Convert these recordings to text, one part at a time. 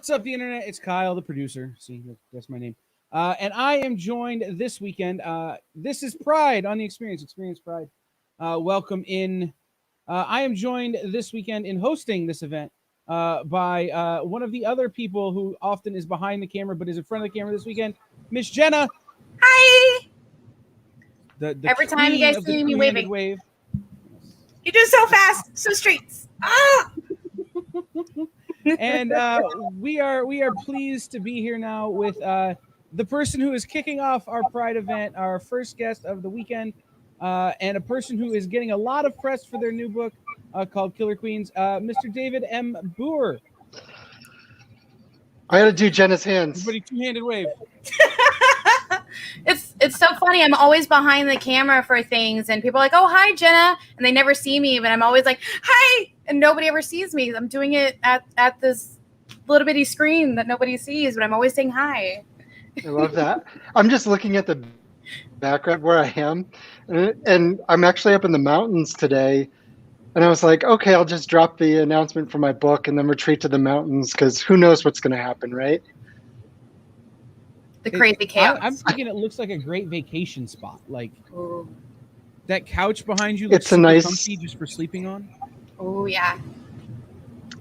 What's up, the internet? It's Kyle, the producer. See, that's my name. And I am joined this weekend. This is Pride on the Experience. Experience Pride. Welcome in. I am joined this weekend in hosting this event by one of the other people who often is behind the camera but is in front of the camera this weekend, Miss Jenna. Hi. The Every time you guys see me waving. Wave. You do so fast, so streets. Ah! And we are pleased to be here now with the person who is kicking off our Pride event, our first guest of the weekend, and a person who is getting a lot of press for their new book called Killer Queens, Mr. David M Booher. I got to do Jenna's hands. Everybody, two-handed wave. It's so funny. I'm always behind the camera for things, and people are like, "Oh, hi, Jenna," and they never see me, but I'm always like, "Hi," and nobody ever sees me. I'm doing it at this little bitty screen that nobody sees, but I'm always saying hi. I love that. I'm just looking at the background where I am, and I'm actually up in the mountains today, and I was like, okay, I'll just drop the announcement for my book and then retreat to the mountains because who knows what's going to happen, right? The crazy chaos. I'm thinking it looks like a great vacation spot. Like Ooh. that couch behind you looks It's a nice, comfy just for sleeping on. Oh yeah.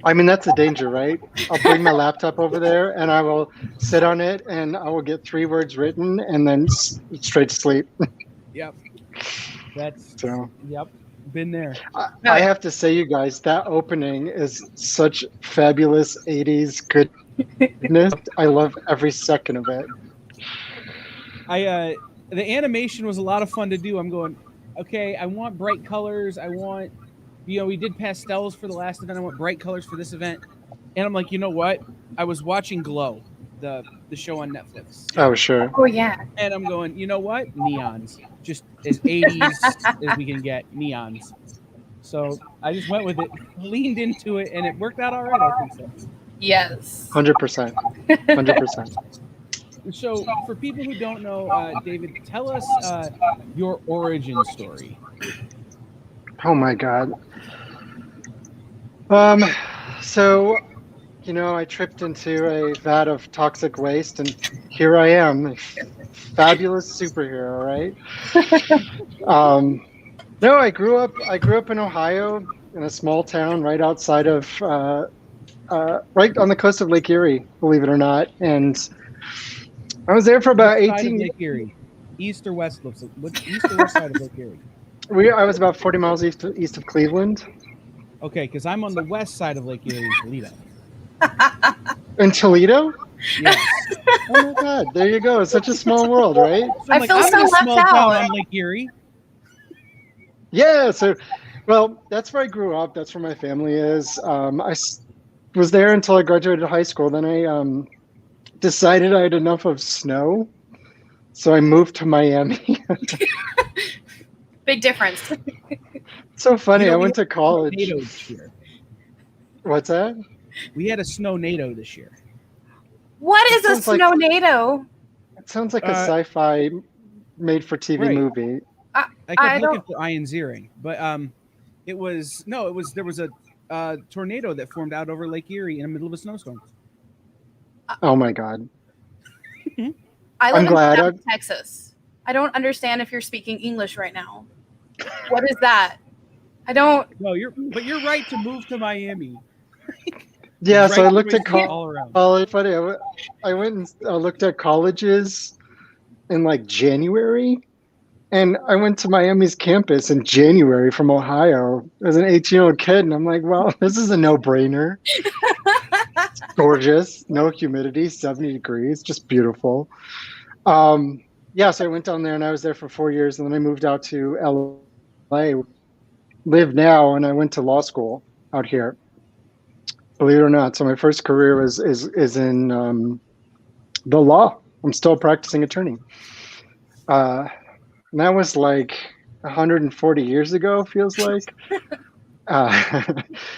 I mean, that's the danger, right? I'll bring my laptop over there and I will sit on it and I will get 3 words written and then straight to sleep. Yep. That's so. Yep. Been there. I have to say, you guys, that opening is such fabulous 80s goodness. I love every second of it. The animation was a lot of fun to do. I'm going, okay, I want bright colors. I want, we did pastels for the last event. I want bright colors for this event. And I'm like, you know what? I was watching Glow, the show on Netflix. Oh, sure. Oh, yeah. And I'm going, you know what? Neons. Just as 80s as we can get, neons. So I just went with it, leaned into it, and it worked out all right, I think so. Yes. 100%. 100%. So, for people who don't know, David, tell us your origin story. Oh my God. So, I tripped into a vat of toxic waste, and here I am, a fabulous superhero, right? No, I grew up in Ohio, in a small town right outside of, right on the coast of Lake Erie, believe it or not, and I was there for about 18 years. Lake Erie? East or west? East or west side of Lake Erie? I was about 40 miles east of Cleveland. Okay, because I'm on the west side of Lake Erie in Toledo. In Toledo? Yes. Oh my God! There you go. It's such a small world, right? So I feel so left out. On Lake Erie. Yeah. So, well, that's where I grew up. That's where my family is. I was there until I graduated high school. Then I decided I had enough of snow, so I moved to Miami. Big difference. So funny. I went to college. This year. What's that? We had a snow-nado this year. What is a snow-nado? It sounds like a sci-fi made-for-TV movie. I kept looking for Ian Ziering, but there was a tornado that formed out over Lake Erie in the middle of a snowstorm. Oh my God! I live in South Texas. I don't understand if you're speaking English right now. What is that? I don't. No, you're right to move to Miami. Yeah, so I looked at college. Funny, I went and looked at colleges in like January, and I went to Miami's campus in January from Ohio as an 18-year-old kid, and I'm like, well, this is a no-brainer. It's gorgeous, no humidity, 70 degrees, just beautiful. Yeah, so I went down there, and I was there for 4 years, and then I moved out to LA, live now, and I went to law school out here. Believe it or not. So my first career is in the law. I'm still a practicing attorney. And that was like 140 years ago, feels like.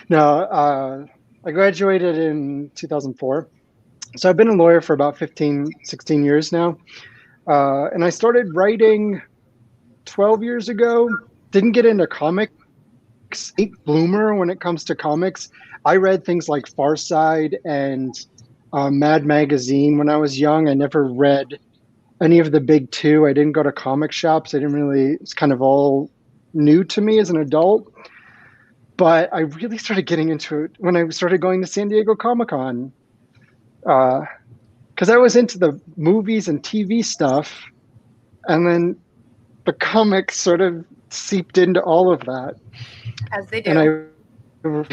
No, I graduated in 2004. So I've been a lawyer for about 15, 16 years now. And I started writing 12 years ago. Didn't get into comics. Late bloomer when it comes to comics. I read things like Far Side and Mad Magazine when I was young. I never read any of the big two. I didn't go to comic shops. It's kind of all new to me as an adult. But I really started getting into it when I started going to San Diego Comic-Con. Because I was into the movies and TV stuff. And then the comics sort of seeped into all of that. As they do. And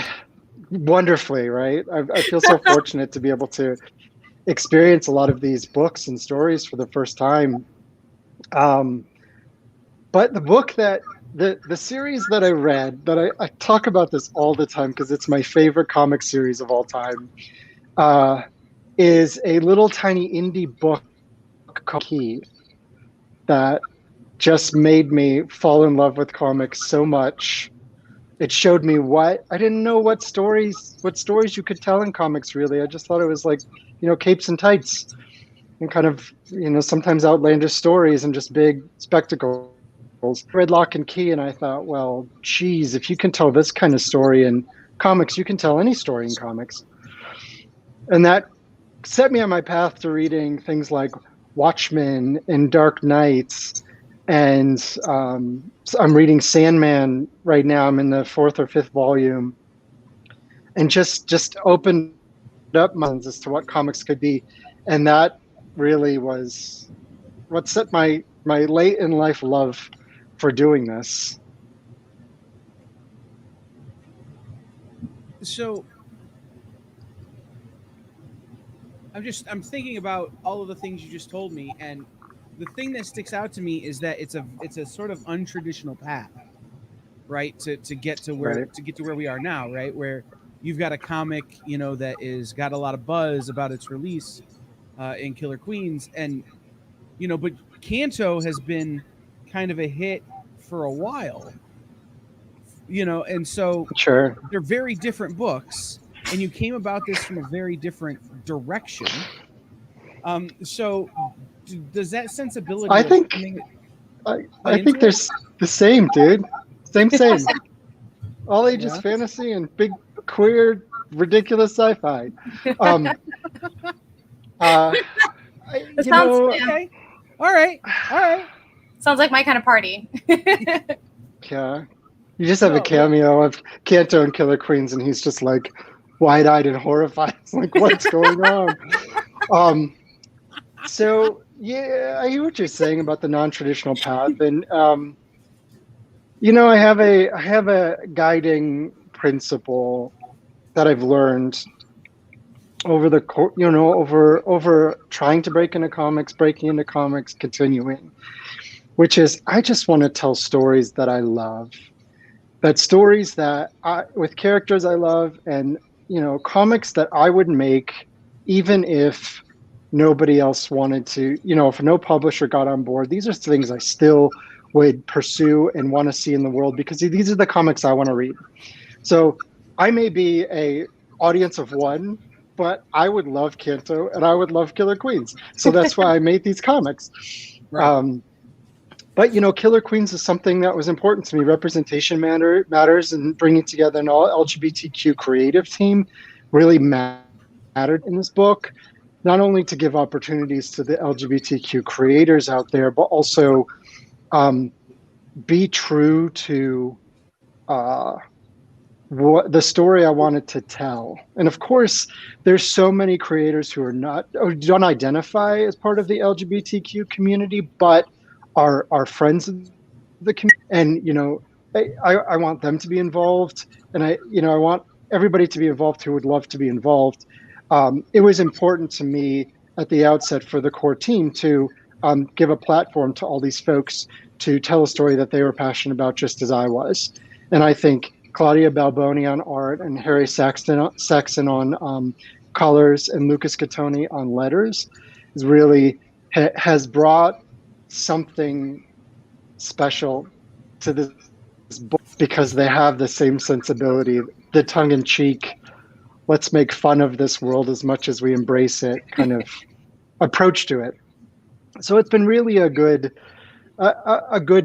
wonderfully, right? I feel so fortunate to be able to experience a lot of these books and stories for the first time. But the book the series that I read, that I talk about this all the time because it's my favorite comic series of all time, is a little tiny indie book called Key that just made me fall in love with comics so much. It showed me I didn't know what stories you could tell in comics, really. I just thought it was like, capes and tights and kind of, sometimes outlandish stories and just big spectacles. I read Lock and Key and I thought, well, geez, if you can tell this kind of story in comics, you can tell any story in comics. And that set me on my path to reading things like Watchmen and Dark Knights. And so I'm reading Sandman right now. I'm in the 4th or 5th volume, and just opened up my minds as to what comics could be. And that really was what set my late in life love for doing this. So I'm thinking about all of the things you just told me, and the thing that sticks out to me is that it's a sort of untraditional path, right? To get to where we are now, right? Where you've got a comic, that is got a lot of buzz about its release in Killer Queens, and but Canto has been kind of a hit for a while, and so Sure, they're very different books, and you came about this from a very different direction. So does that sensibility? I think they're the same, dude. Same. All ages fantasy and big queer ridiculous sci-fi. Okay. All right. Sounds like my kind of party. Yeah. You just have a cameo of Kanto and Killer Queens, and he's just like wide-eyed and horrified. It's like, what's going on? So yeah, I hear what you're saying about the non-traditional path, and I have a guiding principle that I've learned over the over trying to breaking into comics, continuing, which is I just want to tell stories that I love, stories with characters I love, and comics that I would make even if nobody else wanted to, if no publisher got on board. These are things I still would pursue and want to see in the world because these are the comics I want to read. So I may be a audience of one, but I would love Kanto and I would love Killer Queens. So that's why I made these comics. Right. But Killer Queens is something that was important to me. Representation matters, and bringing together an all LGBTQ creative team really mattered in this book. Not only to give opportunities to the LGBTQ creators out there, but also be true to what the story I wanted to tell. And of course, there's so many creators who are not, or don't identify as part of the LGBTQ community, but are friends of the community. And I want them to be involved, and I want everybody to be involved who would love to be involved. It was important to me at the outset for the core team to give a platform to all these folks to tell a story that they were passionate about just as I was. And I think Claudia Balboni on art and Harry Saxon on colors and Lucas Catoni on letters is really has brought something special to this book because they have the same sensibility, the tongue-in-cheek, let's make fun of this world as much as we embrace it kind of approach to it. So it's been really a good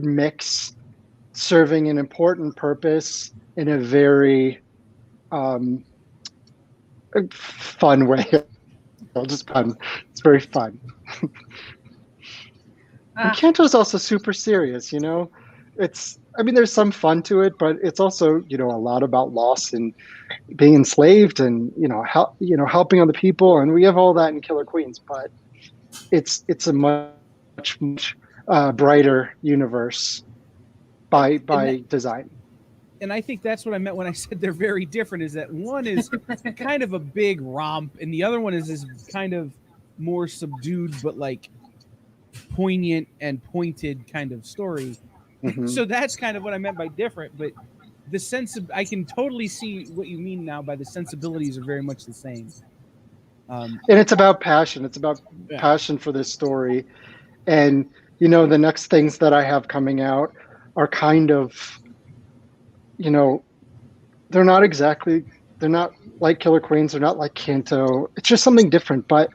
mix, serving an important purpose in a very fun way just fun. It's very fun. And Kanto is also super serious, you know. I mean, there's some fun to it, but it's also, you know, a lot about loss and being enslaved, and helping other people, and we have all that in Killer Queens, but it's a much brighter universe by design. And I think that's what I meant when I said they're very different, is that one is kind of a big romp and the other one is this kind of more subdued but like poignant and pointed kind of story. Mm-hmm. So that's kind of what I meant by different, but the sense of, I can totally see what you mean now by the sensibilities are very much the same. And it's about passion. It's about passion for this story. And, you know, the next things that I have coming out are kind of, you know, they're not like Killer Queens. They're not like Kanto. It's just something different, but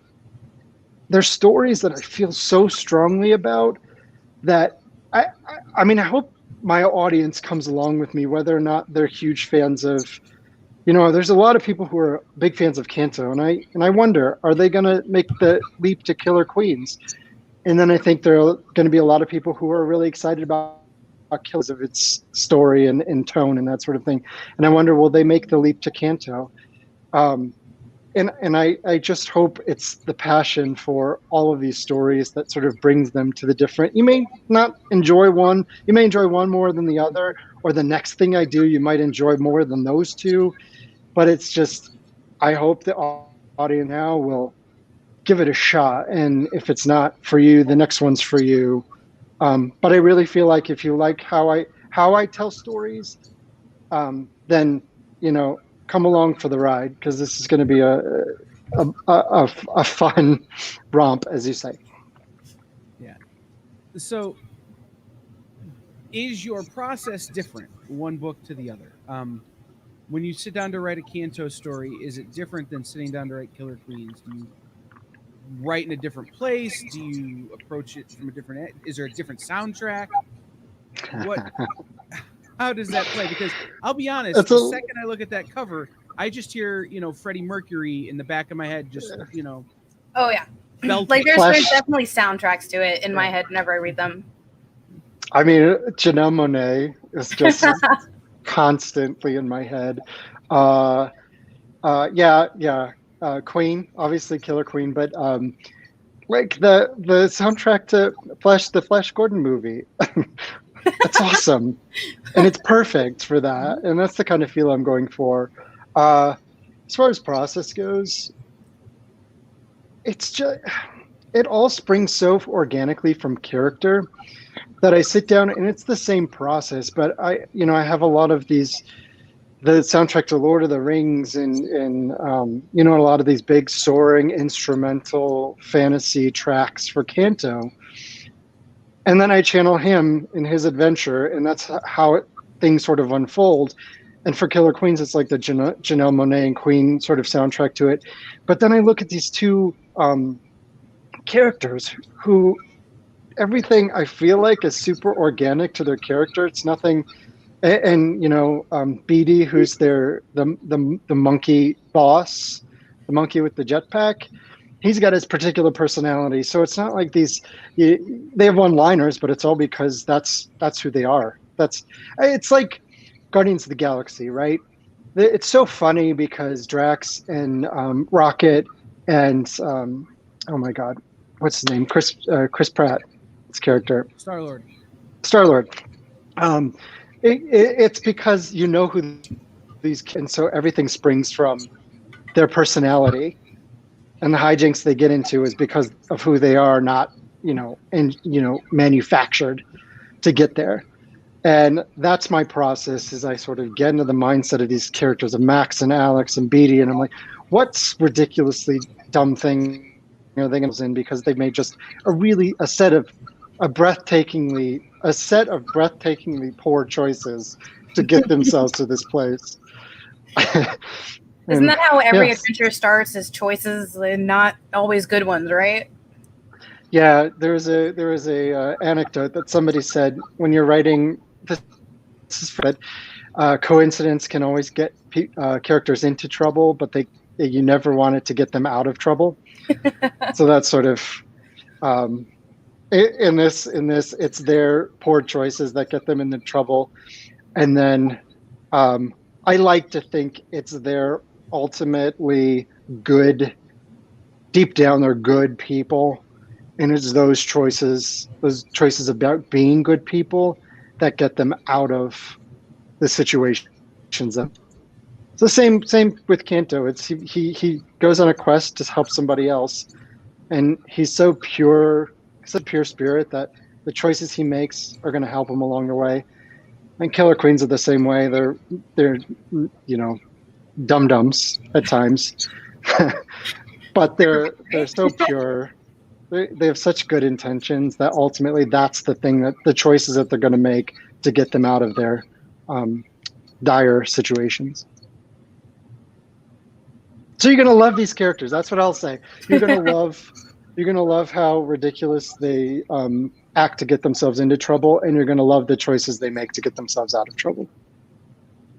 they're stories that I feel so strongly about that I mean, I hope my audience comes along with me, whether or not they're huge fans of, you know, there's a lot of people who are big fans of Kanto, and I wonder, are they going to make the leap to Killer Queens? And then I think there are going to be a lot of people who are really excited about Killers of its story and tone and that sort of thing. And I wonder, will they make the leap to Kanto? And I just hope it's the passion for all of these stories that sort of brings them to the different. You may not enjoy one. You may enjoy one more than the other, or the next thing I do, you might enjoy more than those two. But it's just, I hope the audience now will give it a shot. And if it's not for you, the next one's for you. But I really feel like if you like how I tell stories, then, you know, come along for the ride, because this is going to be a fun romp, as you say. Yeah. So is your process different, one book to the other? When you sit down to write a Kanto story, is it different than sitting down to write Killer Queens? Do you write in a different place? Do you approach it from a different? Is there a different soundtrack? How does that play? Because I'll be honest, the second I look at that cover, I just hear, you know, Freddie Mercury in the back of my head, just, you know. Oh yeah, like there's definitely soundtracks to it in my head whenever I read them. I mean, Janelle Monáe is just constantly in my head. Queen, obviously Killer Queen, but like the soundtrack to the Flash Gordon movie. It's awesome, and it's perfect for that, and that's the kind of feel I'm going for. As far as process goes, it's just, it all springs so organically from character that I sit down and it's the same process. But I have a lot of the soundtrack to Lord of the Rings and a lot of these big soaring instrumental fantasy tracks for Kanto. And then I channel him in his adventure, and that's how things sort of unfold. And for Killer Queens, it's like the Janelle Monáe and Queen sort of soundtrack to it. But then I look at these two characters who everything I feel like is super organic to their character. It's nothing. And Beatty, who's the monkey boss, the monkey with the jetpack. He's got his particular personality, so it's not like they have one-liners, but it's all because that's who they are. It's like Guardians of the Galaxy, right? It's so funny because Drax and Rocket and oh my God, what's his name? Chris Pratt, his character. Star-Lord. It's because you know who these kids, and so everything springs from their personality. And the hijinks they get into is because of who they are, not, manufactured to get there. And that's my process, is I sort of get into the mindset of these characters of Max and Alex and Beatty. And I'm like, what's ridiculously dumb thing are they going to in, because they made just a set of breathtakingly poor choices to get themselves to this place. Isn't that how every adventure starts, is choices and not always good ones, right? Yeah, there was a anecdote that somebody said, when you're writing, this is Fred, coincidence can always get characters into trouble, but you never want it to get them out of trouble. So that's sort of in this, it's their poor choices that get them into trouble. And then I like to think it's their ultimately good, deep down they're good people. And it's those choices about being good people that get them out of the situations. It's the same with Kanto. It's he goes on a quest to help somebody else, and he's so pure spirit that the choices he makes are going to help him along the way. And Killer Queens are the same way. They're dum-dums at times, but they're so pure. They have such good intentions that ultimately that's the thing, that the choices that they're going to make to get them out of their dire situations. So you're going to love these characters. That's what I'll say. You're going to love how ridiculous they act to get themselves into trouble, and you're going to love the choices they make to get themselves out of trouble.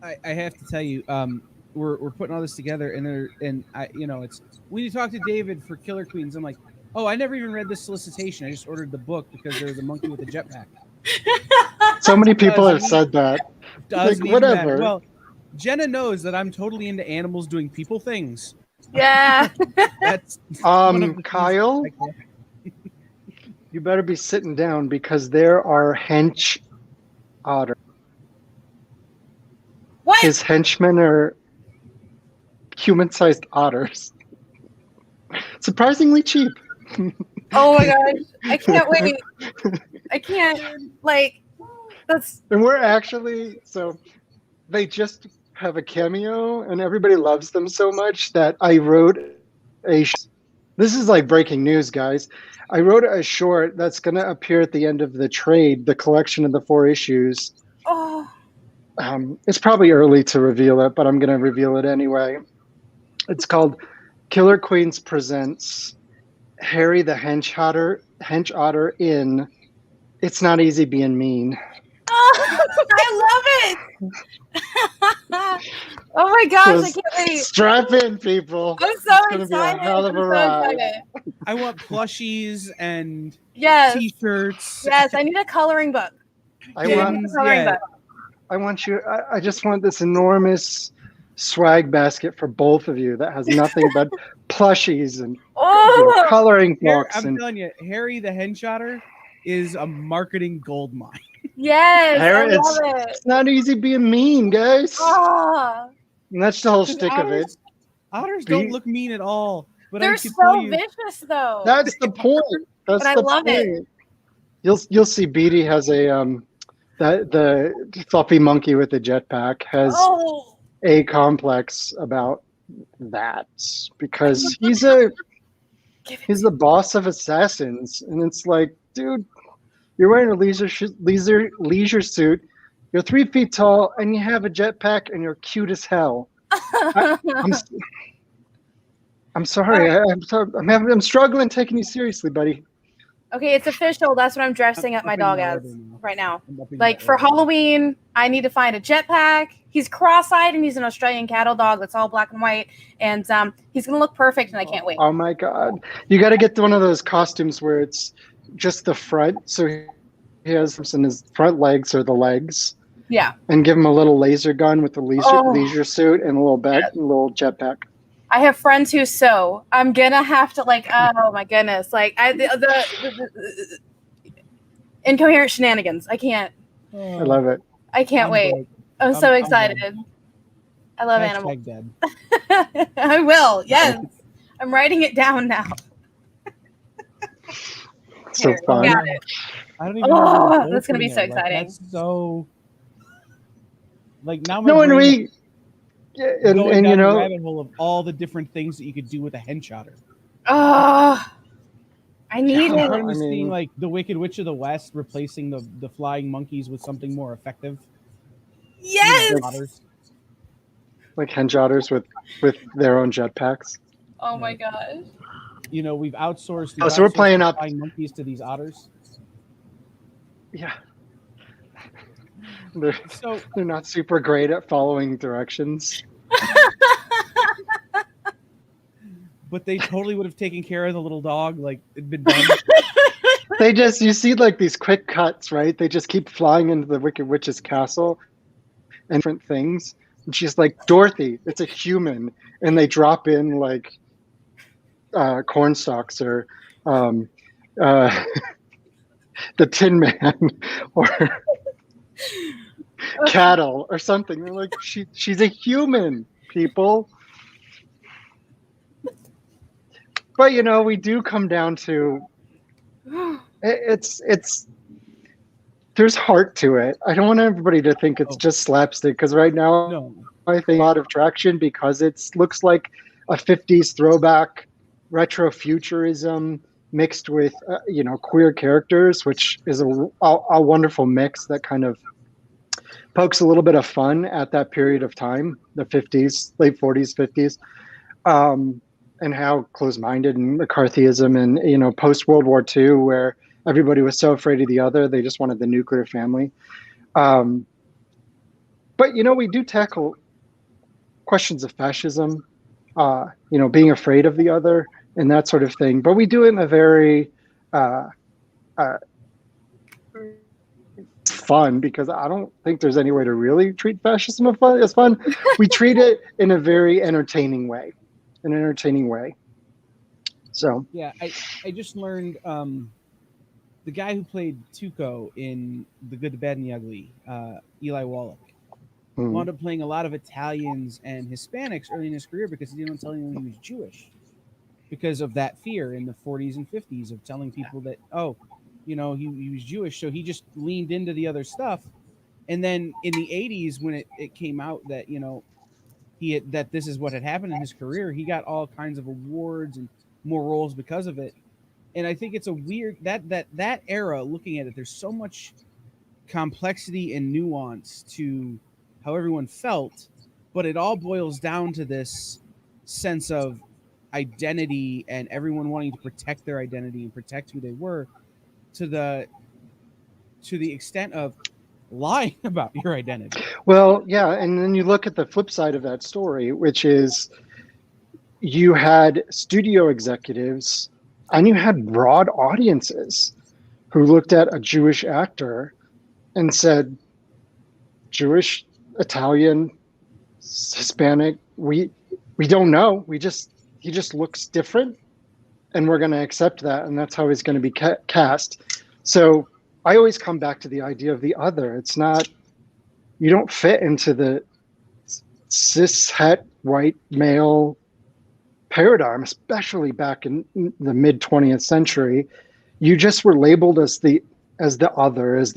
I have to tell you, we're putting all this together, and it's when you talk to David for Killer Queens, I'm like, oh, I never even read this solicitation. I just ordered the book because there's a monkey with a jetpack. So many people have said that. Like, whatever. Well, Jenna knows that I'm totally into animals doing people things. Yeah. That's Kyle, you better be sitting down because there are hench otters. What? His henchmen are human-sized otters. Surprisingly cheap. Oh my gosh. I can't wait. I can't, that's... And we're actually, so they just have a cameo and everybody loves them so much that I wrote this is like breaking news, guys. I wrote a short that's going to appear at the end of the trade, the collection of the 4 issues. Oh. It's probably early to reveal it, but I'm going to reveal it anyway. It's called Killer Queens Presents Harry the Hench Otter in It's Not Easy Being Mean. Oh, I love it. Oh my gosh, so I can't wait. Strap in, people. I'm so it's excited. Be a hell of a ride. I want plushies and t-shirts. Yes, I need a coloring book. I just want this enormous swag basket for both of you that has nothing but plushies and coloring books. I'm telling you, Harry the Hench Otter is a marketing gold mine. Yes, Harry, I love it. It's not easy being mean, guys. And that's the whole shtick of it. Otters don't look mean at all. But they're so vicious, though. That's the point. That's but I love it. You'll see Beatty has a the fluffy monkey with the jetpack has a complex about that because he's the boss of assassins, and it's like, dude, you're wearing a leisure suit, you're 3 feet tall, and you have a jetpack, and you're cute as hell. I'm sorry. I'm struggling taking you seriously, buddy. Okay, it's official. That's what I'm dressing up my dog as right now. Like for Halloween, I need to find a jetpack. He's cross-eyed and he's an Australian cattle dog that's all black and white, and he's gonna look perfect, and I can't wait. Oh my god! You got to get one of those costumes where it's just the front, so he has in his front legs or the legs. Yeah. And give him a little laser gun with the leisure suit and a little little jetpack. I have friends who sew. I'm gonna have to oh my goodness, the incoherent shenanigans. I can't. I love it. I can't wait. I'm so excited. I love animals. I will. Yes, I'm writing it down now. So fun. Got it. I don't even know. That's gonna be so exciting. That's so. Now. And you know, rabbit hole of all the different things that you could do with a hench otter. Oh, I need it. I'm seeing the Wicked Witch of the West replacing the flying monkeys with something more effective. Yes, like hench otters with their own jetpacks. Oh my gosh! We've outsourced. So we're playing up flying monkeys to these otters. Yeah. They're not super great at following directions. but they totally would have taken care of the little dog, like it'd been done. You see like these quick cuts, right? They just keep flying into the Wicked Witch's castle and different things. And she's like, Dorothy, it's a human. And they drop in like corn stalks or the Tin Man or cattle or something. They're like, she's a human, people. But we do come down to it's there's heart to it. I don't want everybody to think it's just slapstick, because right now I think a lot of traction because it looks like a 50s throwback retro futurism mixed with queer characters, which is a wonderful mix that kind of pokes a little bit of fun at that period of time, the 50s, late 40s, 50s, and how close-minded and McCarthyism and post World War II, where everybody was so afraid of the other, they just wanted the nuclear family. But we do tackle questions of fascism, being afraid of the other and that sort of thing. But we do it in a very fun, because I don't think there's any way to really treat fascism as fun. We treat it in a very entertaining way. So yeah, I just learned the guy who played Tuco in The Good, the Bad, and the Ugly, Eli Wallach, wound up playing a lot of Italians and Hispanics early in his career because he didn't tell anyone he was Jewish, because of that fear in the 40s and 50s of telling people that, he was Jewish. So he just leaned into the other stuff. And then in the 80s, when it came out that, that this is what had happened in his career, he got all kinds of awards and more roles because of it. And I think it's a weird that era, looking at it, there's so much complexity and nuance to how everyone felt, but it all boils down to this sense of identity and everyone wanting to protect their identity and protect who they were, to the extent of lying about your identity. Well, yeah, and then you look at the flip side of that story, which is you had studio executives and you had broad audiences who looked at a Jewish actor and said, Jewish, Italian, Hispanic, we don't know. He just looks different, and we're going to accept that, and that's how he's going to be cast. So I always come back to the idea of the other. It's not, you don't fit into the cis het white male paradigm, especially back in the mid 20th century. You just were labeled as the other, as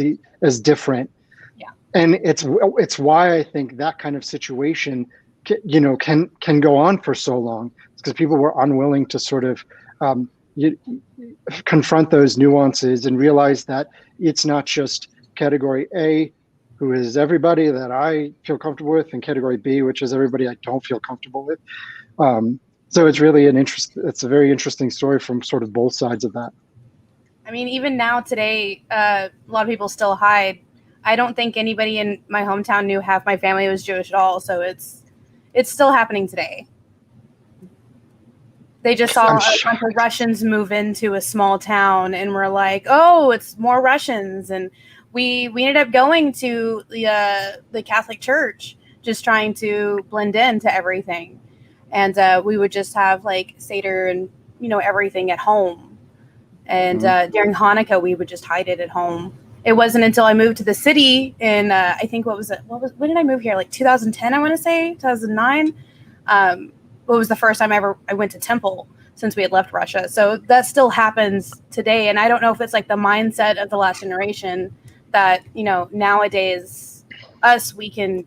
different. Yeah. And it's why I think that kind of situation can go on for so long. It's because people were unwilling to sort of confront those nuances and realize that it's not just category A, who is everybody that I feel comfortable with, and category B, which is everybody I don't feel comfortable with. So it's really it's a very interesting story from sort of both sides of that. I mean, even now today, a lot of people still hide. I don't think anybody in my hometown knew half my family was Jewish at all. So it's still happening today. They just saw a bunch of Russians move into a small town and were like, oh, it's more Russians. And we ended up going to the Catholic Church, just trying to blend into everything. And we would just have like Seder and, everything at home. And during Hanukkah, we would just hide it at home. It wasn't until I moved to the city in, I think, when did I move here? Like 2010, I want to say, 2009. What was the first time I went to temple since we had left Russia. So that still happens today. And I don't know if it's like the mindset of the last generation that, nowadays we can,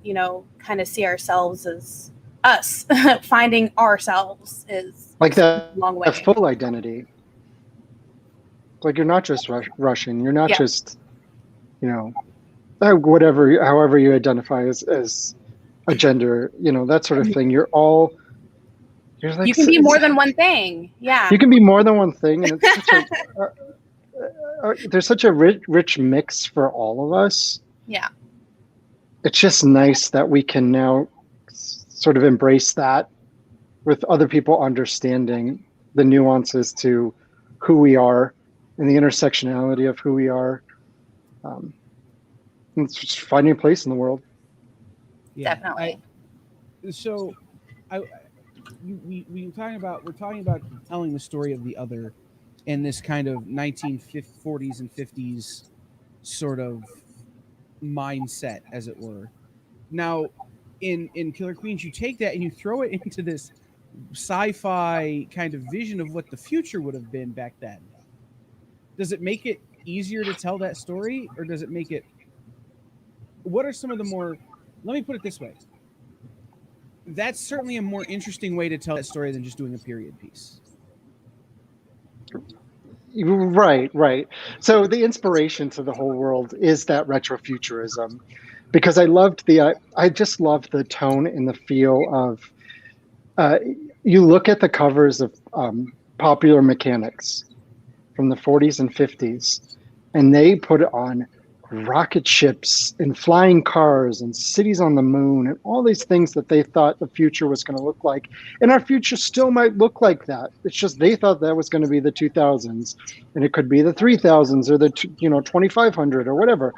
kind of see ourselves as us. Finding ourselves is like that long way. Full identity. Like you're not just Russian. You're not just, however you identify as a gender, that sort of thing. You're like, you can be more than one thing. Yeah. You can be more than one thing. And it's there's such a rich mix for all of us. Yeah. It's just nice that we can now sort of embrace that with other people understanding the nuances to who we are and the intersectionality of who we are. It's just finding a place in the world. Yeah, Definitely. We're talking about telling the story of the other in this kind of 1940s and 50s sort of mindset, as it were. Now, in Killer Queens, you take that and you throw it into this sci-fi kind of vision of what the future would have been back then. Does it make it easier to tell that story, or does it make it? What are some of the more? Let me put it this way. That's certainly a more interesting way to tell that story than just doing a period piece. Right. So the inspiration to the whole world is that retrofuturism, because I just loved the tone and the feel of. You look at the covers of Popular Mechanics from the 40s and 50s, and they put on rocket ships and flying cars and cities on the moon and all these things that they thought the future was going to look like. And our future still might look like that. It's just they thought that was going to be the 2000s, and it could be the 3000s or the 2500 or whatever.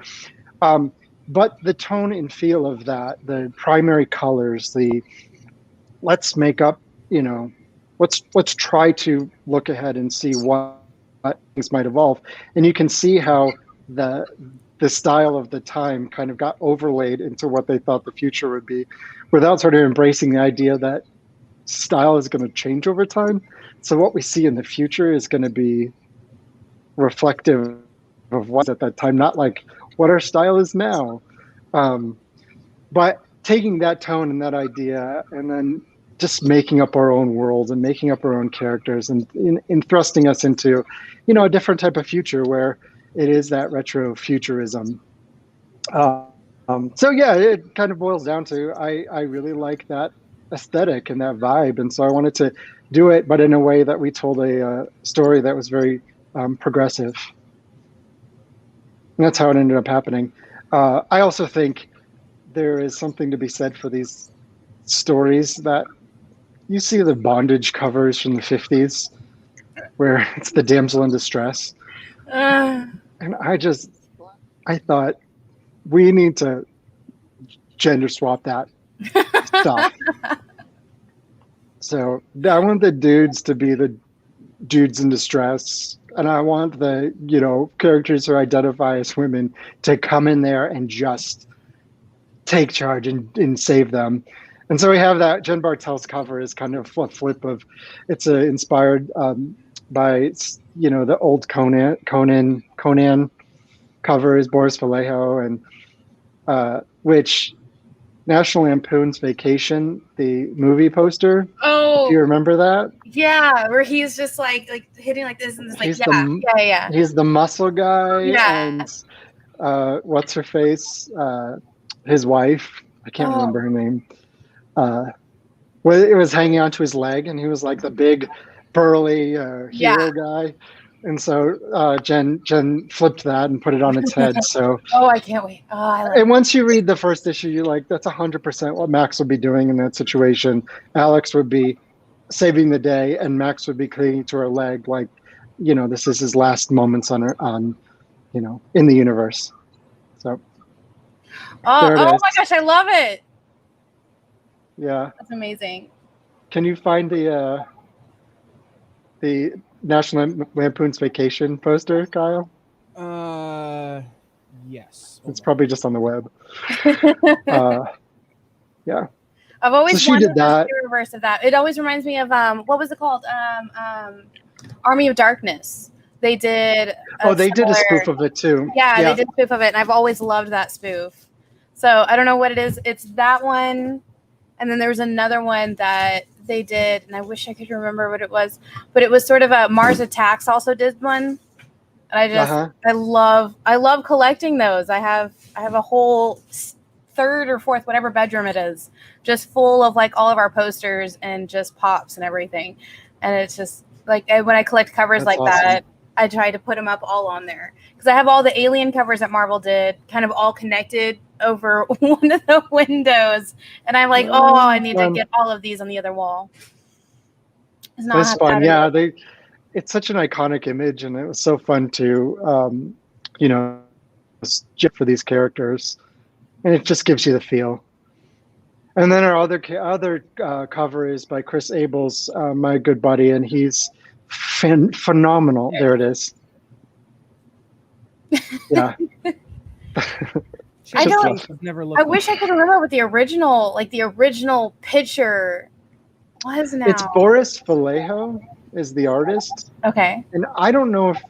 But the tone and feel of that, the primary colors, the let's make up, let's try to look ahead and see what things might evolve. And you can see how the style of the time kind of got overlaid into what they thought the future would be, without sort of embracing the idea that style is going to change over time. So what we see in the future is going to be reflective of what's at that time, not like what our style is now. But taking that tone and that idea and then just making up our own world and making up our own characters and in thrusting us into, a different type of future where it is that retro futurism. So yeah, it kind of boils down to I really like that aesthetic and that vibe, and so I wanted to do it, but in a way that we told a story that was very progressive. And that's how it ended up happening. I also think there is something to be said for these stories that you see the bondage covers from the 50s where it's the damsel in distress. And I thought we need to gender swap that stuff. So I want the dudes to be the dudes in distress, and I want the characters who identify as women to come in there and just take charge and save them. And so we have that. Jen Bartel's cover is kind of a flip of, it's inspired by the old Conan covers, Boris Vallejo, and which National Lampoon's Vacation, the movie poster. Oh, do you remember that? Yeah, where he's just like hitting like this and just like yeah. He's the muscle guy, yeah. And what's her face? His wife. I can't remember her name. Well, it was hanging onto his leg, and he was like the big, burly hero guy. And so Jen flipped that and put it on its head. So I can't wait. And once you read the first issue, you're like, that's 100% what Max would be doing in that situation. Alex would be saving the day, and Max would be clinging to her leg, like, this is his last moments in the universe. So. Oh my gosh, I love it. Yeah. That's amazing. Can you find the National Lampoon's Vacation poster, Kyle? Yes. It's probably just on the web. Yeah. I've always wanted the reverse of that. It always reminds me of what was it called? Army of Darkness. They did. They did a spoof of it too. Yeah, they did a spoof of it, and I've always loved that spoof. So I don't know what it is. It's that one, and then there was another one that they did, and I wish I could remember what it was, but it was sort of a Mars Attacks also did one, and I love collecting those. I have a whole third or fourth, whatever bedroom it is, just full of like all of our posters and just pops and everything, and it's just like when I collect covers like that, I try to put them up all on there because I have all the Alien covers that Marvel did, kind of all connected over one of the windows, and I'm like, I need to get all of these on the other wall. It's It not was fun. haphazard. Yeah, it's such an iconic image, and it was so fun to, you know, for these characters, and it just gives you the feel. And then our other cover is by Chris Abels, my good buddy, and he's phenomenal. There it is. Yeah. I don't. Never I wish I could remember what the original picture was now. It's Boris Vallejo is the artist. Okay. And I don't know if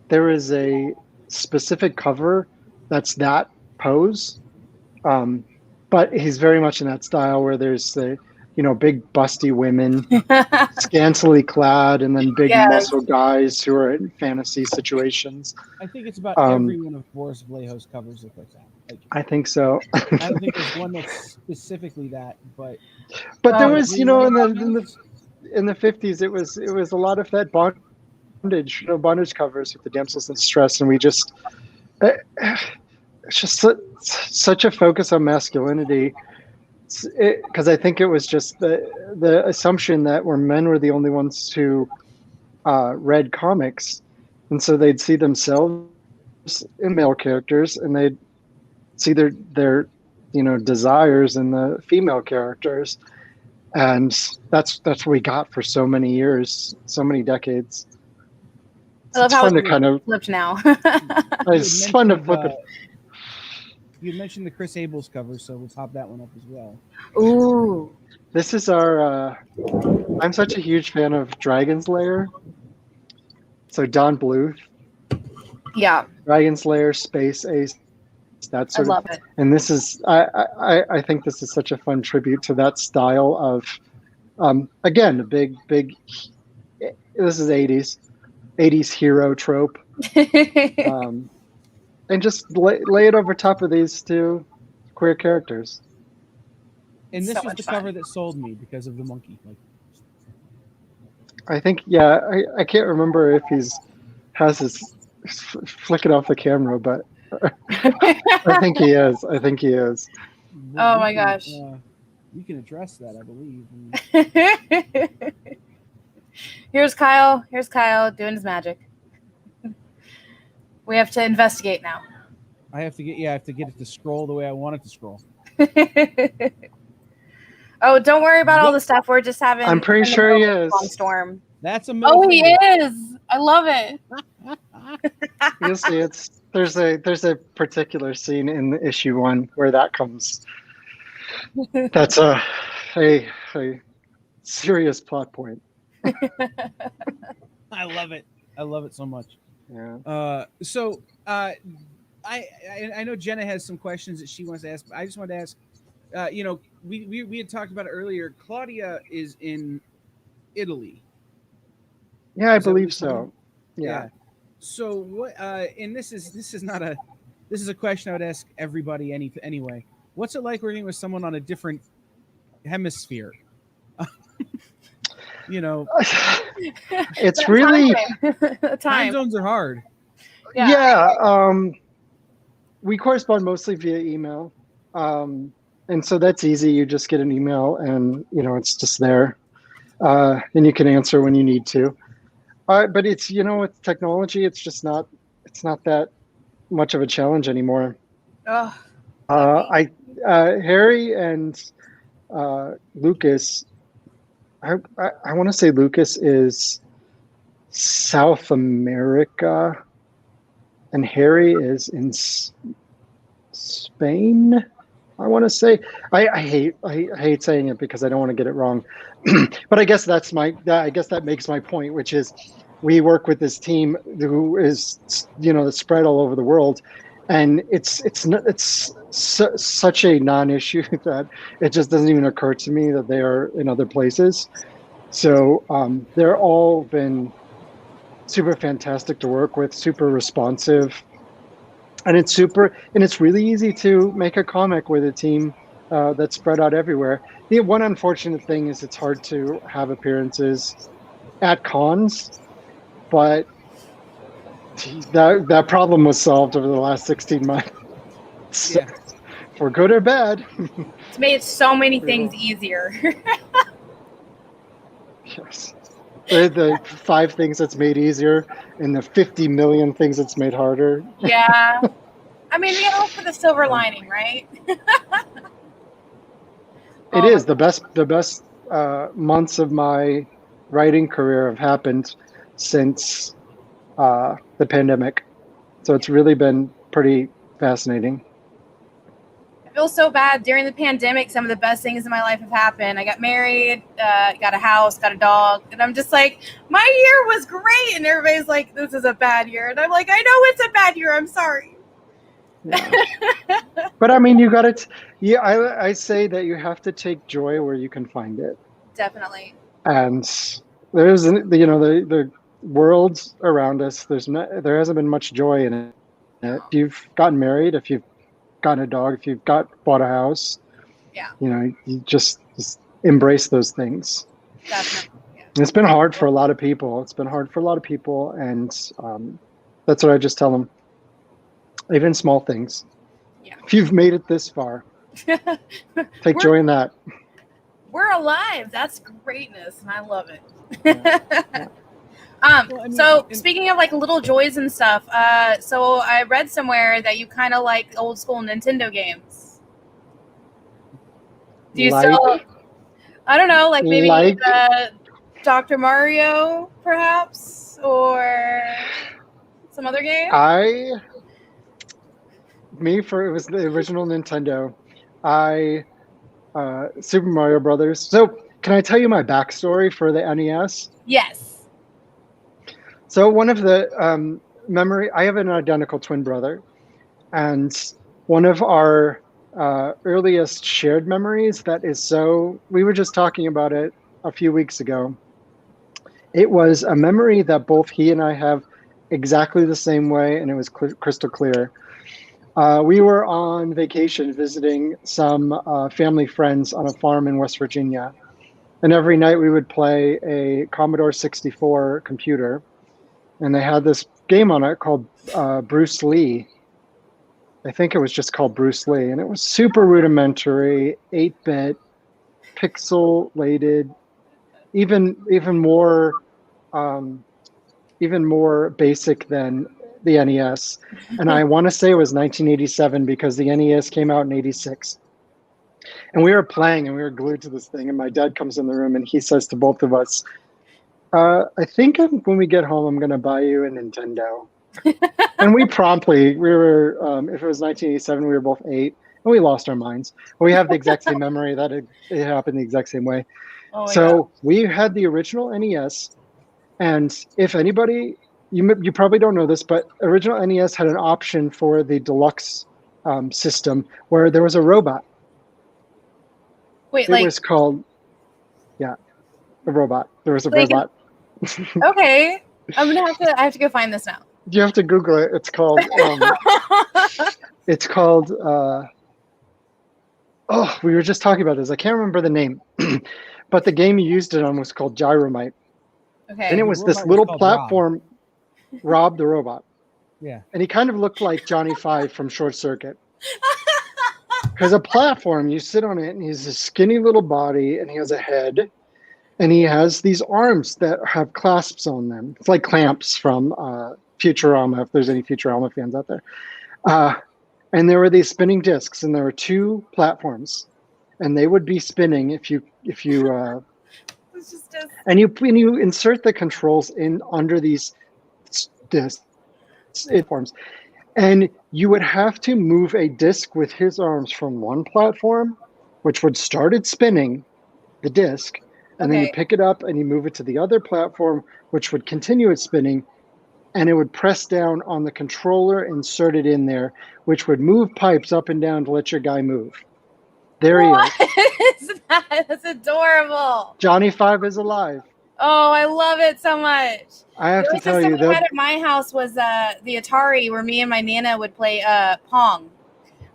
there is a specific cover that's that pose, but he's very much in that style where there's the, big busty women, scantily clad, and then big muscle guys who are in fantasy situations. I think it's about every one of Boris Vallejo's covers look like that. I think so. I don't think there's one that's specifically that, but there was, in the 50s, it was a lot of that bondage covers with the damsels in distress, and we just it's just such a focus on masculinity, because I think it was just the assumption that men were the only ones who read comics, and so they'd see themselves in male characters, and they'd see their desires in the female characters, and that's what we got for so many years, so many decades. I love it's how fun it's to kind of flipped now. It's fun to flip it. You mentioned the Chris Abels cover, so we'll pop that one up as well. Ooh. This is our. I'm such a huge fan of Dragon's Lair. So Don Bluth. Yeah. Dragon's Lair, Space Ace. That sort I love of, it. And this is. I think this is such a fun tribute to that style of. Again, a big. This is 80s hero trope. And just lay it over top of these two queer characters. And this So was much the fun. cover that sold me because of the monkey. I think, I can't remember if has his flicking off the camera, but I think he is. Oh my gosh. We can address that, I believe. Here's Kyle doing his magic. We have to investigate now. I have to get it to scroll the way I want it to scroll. Oh, don't worry about all the stuff. We're just having. I'm pretty sure he is. Storm. That's a. Oh, he is. I love it. You'll see. There's a particular scene in issue 1 where that comes. That's a serious plot point. I love it. I love it so much. Yeah. I know Jenna has some questions that she wants to ask. But I just wanted to ask. We had talked about it earlier. Claudia is in Italy. Yeah, I believe so. Yeah. So what? And this is not a. This is a question I would ask everybody anyway. What's it like working with someone on a different hemisphere? It's really time zones are hard. Yeah. We correspond mostly via email, and so that's easy. You just get an email, and it's just there, and you can answer when you need to. But it's with technology, it's just not that much of a challenge anymore. Harry and Lucas. I want to say Lucas is South America, and Harry is in Spain. I want to say. I hate saying it because I don't want to get it wrong, but I guess that makes my point, which is we work with this team who is spread all over the world, and it's such a non-issue that it just doesn't even occur to me that they are in other places. So they're all been super fantastic to work with, super responsive, and it's really easy to make a comic with a team that's spread out everywhere. The one unfortunate thing is it's hard to have appearances at cons, but that problem was solved over the last 16 months. Yeah. For good or bad. It's made so many things easier. Yes. the 5 things that's made easier and the 50 million things that's made harder. Yeah. I mean, we gotta look for the silver lining, right? It is the best months of my writing career have happened since the pandemic. So it's really been pretty fascinating. I feel so bad. During the pandemic, some of the best things in my life have happened. I got married, got a house, got a dog, and I'm just like, my year was great, and everybody's like, this is a bad year, and I'm like, I know it's a bad year. I'm sorry. Yeah. But I mean, you got it. Yeah, I say that you have to take joy where you can find it. Definitely. And there's, the world around us. There hasn't been much joy in it. If you've gotten married, if you've gotten a dog, if you've bought a house, Yeah. You just embrace those things. Definitely. Yeah. It's been hard for a lot of people. And that's what I just tell them. Even small things. Yeah. If you've made it this far, take joy in that. We're alive. That's greatness, and I love it. Yeah. So speaking of like little joys and stuff, so I read somewhere that you kind of like old school Nintendo games. Do you still? I don't know, like maybe Dr. Mario, perhaps, or some other game. It was the original Nintendo. Super Mario Brothers. So, can I tell you my backstory for the NES? Yes. So, one of the I have an identical twin brother, and one of our earliest shared memories we were just talking about it a few weeks ago. It was a memory that both he and I have exactly the same way, and it was crystal clear. We were on vacation visiting some family friends on a farm in West Virginia. And every night we would play a Commodore 64 computer. And they had this game on it called Bruce Lee. I think it was just called Bruce Lee. And it was super rudimentary, 8-bit, pixelated, even more basic than the NES. And I want to say it was 1987 because the NES came out in 86. And we were playing and we were glued to this thing. And my dad comes in the room and he says to both of us, I think when we get home, I'm going to buy you a Nintendo. And we were, if it was 1987, we were both 8 and we lost our minds. We have the exact same memory that it happened the exact same way. Oh my So God. we had the original NES. And if anybody, you probably don't know this, but original NES had an option for the deluxe system where there was a robot. Wait, it was called, a robot. There was a robot. Okay, I have to go find this now. You have to Google it. It's called. We were just talking about this. I can't remember the name, but the game you used it on was called Gyromite. Okay. And it was this little platform. Rob the robot. Yeah. And he kind of looked like Johnny Five from Short Circuit. Because a platform, you sit on it, and he's a skinny little body, and he has a head, and he has these arms that have clasps on them. It's like clamps from Futurama, if there's any Futurama fans out there. And there were these spinning discs, and there were 2 platforms, and they would be spinning if you and you insert the controls in under these discs, platforms. And you would have to move a disc with his arms from one platform, which would start it spinning, the disc, and then you pick it up and you move it to the other platform, which would continue it spinning, and it would press down on the controller, insert it in there, which would move pipes up and down to let your guy move. There he is. That? That's adorable. Johnny Five is alive. Oh, I love it so much. I have to tell you that we had at my house was the Atari, where me and my Nana would play Pong.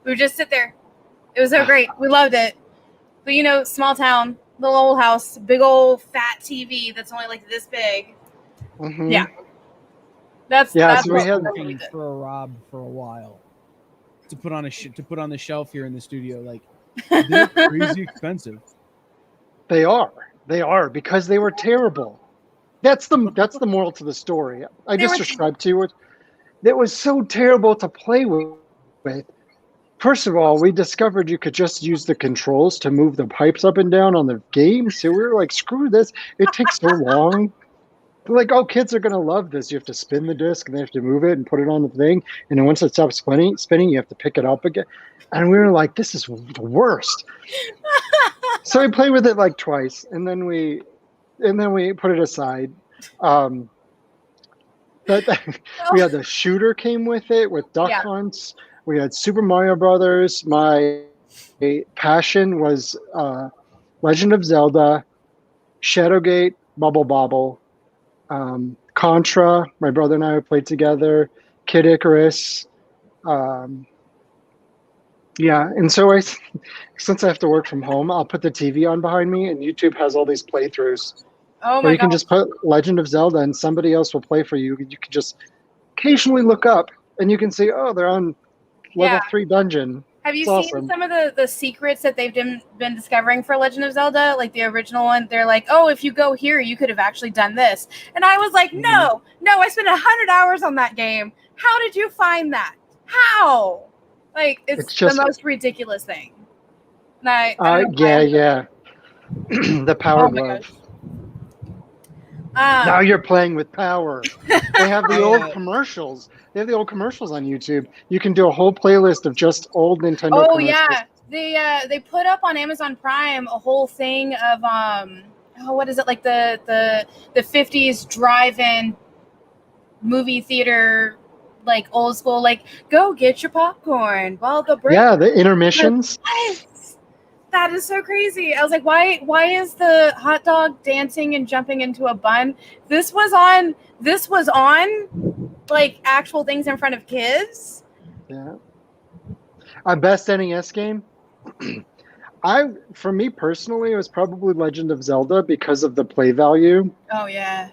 We would just sit there. It was so great. We loved it. But small town, little old house, big old fat TV that's only like this big. Mm-hmm. Yeah. That's so we had for a Rob for a while to put on the shelf here in the studio. Like, they're crazy expensive. They are because they were terrible. That's the moral to the story. I just described to you it. That was so terrible to play with. First of all, we discovered you could just use the controls to move the pipes up and down on the game. So we were like, screw this. It takes so long. We're like, oh, kids are going to love this. You have to spin the disc and they have to move it and put it on the thing. And then once it stops spinning, you have to pick it up again. And we were like, this is the worst. So I played with it like twice. And then we put it aside. But we had the shooter came with it with Duck Hunts. We had Super Mario Brothers. My passion was Legend of Zelda, Shadowgate, Bubble Bobble, Contra. My brother and I played together. Kid Icarus. And so since I have to work from home, I'll put the TV on behind me, and YouTube has all these playthroughs. Oh my! Or you can just put Legend of Zelda, and somebody else will play for you. You can just occasionally look up, and you can see, oh, they're on level 3 dungeon. Have you seen some of the secrets that they've been discovering for Legend of Zelda? Like the original one, they're like, oh, if you go here, you could have actually done this. And I was like, no, I spent 100 hours on that game. How did you find that? How? Like, it's just the most ridiculous thing. The power glove. Now you're playing with power. They have the old commercials. They have the old commercials on YouTube. You can do a whole playlist of just old Nintendo commercials. They put up on Amazon Prime a whole thing of what is it, like the 50s drive-in movie theater, like old school, like go get your popcorn while the break. Yeah, the intermissions. That is so crazy. I was like, why is the hot dog dancing and jumping into a bun? This was on like actual things in front of kids. Yeah. Our best NES game. For me personally, it was probably Legend of Zelda because of the play value. Oh yeah.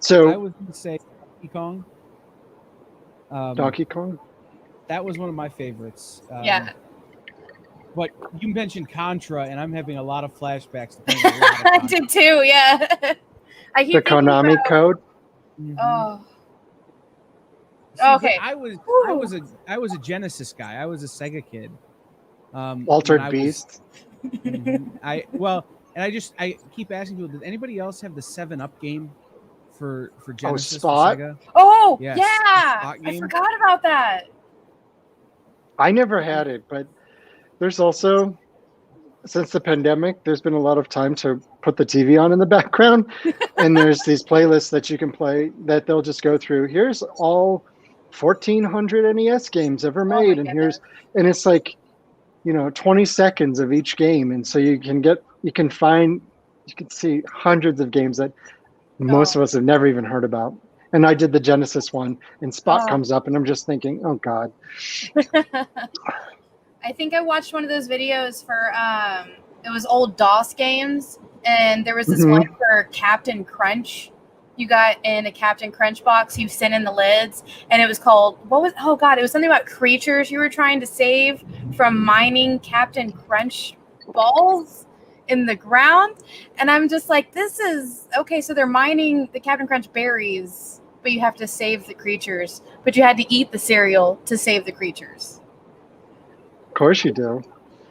So I was going to say Donkey Kong. Donkey Kong. That was one of my favorites. Yeah. But you mentioned Contra, and I'm having a lot of flashbacks. I did too, yeah. I keep the Konami code. Mm-hmm. Oh. See, okay. I was a Genesis guy. I was a Sega kid. Altered Beast. I keep asking people, did anybody else have the 7-Up game for Genesis? Spot. For Sega? Oh, yes, yeah. I forgot about that. I never had it, but there's also, since the pandemic, there's been a lot of time to put the TV on in the background. And there's these playlists that you can play that they'll just go through. Here's all 1,400 NES games ever made. And it's like, 20 seconds of each game. And so you can see hundreds of games that most of us have never even heard about. And I did the Genesis one, and Spot comes up, and I'm just thinking, oh God. I think I watched one of those videos for it was old DOS games, and there was this one for Captain Crunch. You got in a Captain Crunch box, you sent in the lids, and it was called it was something about creatures you were trying to save from mining Captain Crunch balls in the ground. And I'm just like, this is okay, so they're mining the Captain Crunch berries, but you have to save the creatures, but you had to eat the cereal to save the creatures. Of course you do.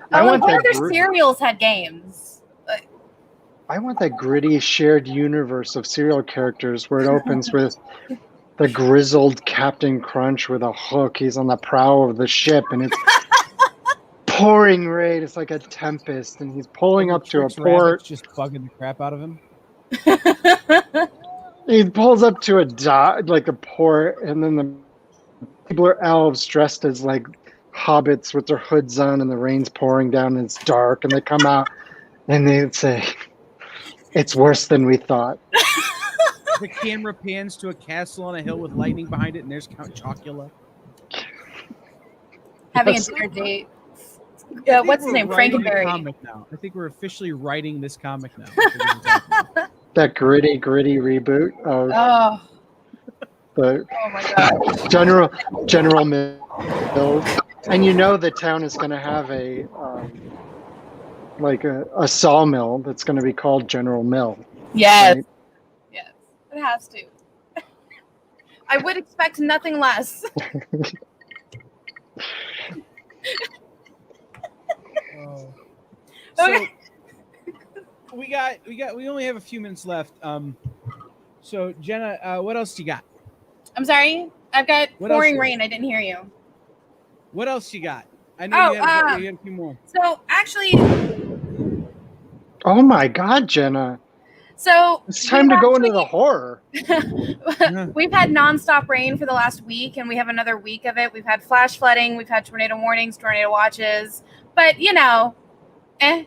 What other cereals had games? I want that gritty shared universe of serial characters where it opens with the grizzled Captain Crunch with a hook. He's on the prow of the ship, and it's pouring rain. It's like a tempest, and he's pulling up to a port. Just bugging the crap out of him. He pulls up to a port, and then the people are elves dressed as like hobbits with their hoods on, and the rain's pouring down, and it's dark, and they come out, and they say, "It's worse than we thought." The camera pans to a castle on a hill with lightning behind it, and there's Count Chocula having a dinner date. What's his name? Frankenberry. I think we're officially writing this comic now. That gritty reboot of oh my God. General Mills. And the town is going to have a sawmill that's going to be called General Mill. Yes. Right? Yes. It has to. I would expect nothing less. Oh. Okay. So we only have a few minutes left. So Jenna, what else you got? I'm sorry. I've got What pouring else? rain. I didn't hear you. What else you got? I know you had a few more. So actually, Oh my God, Jenna! It's time to go into the horror. We've had nonstop rain for the last week, and we have another week of it. We've had flash flooding, we've had tornado warnings, tornado watches, but I'm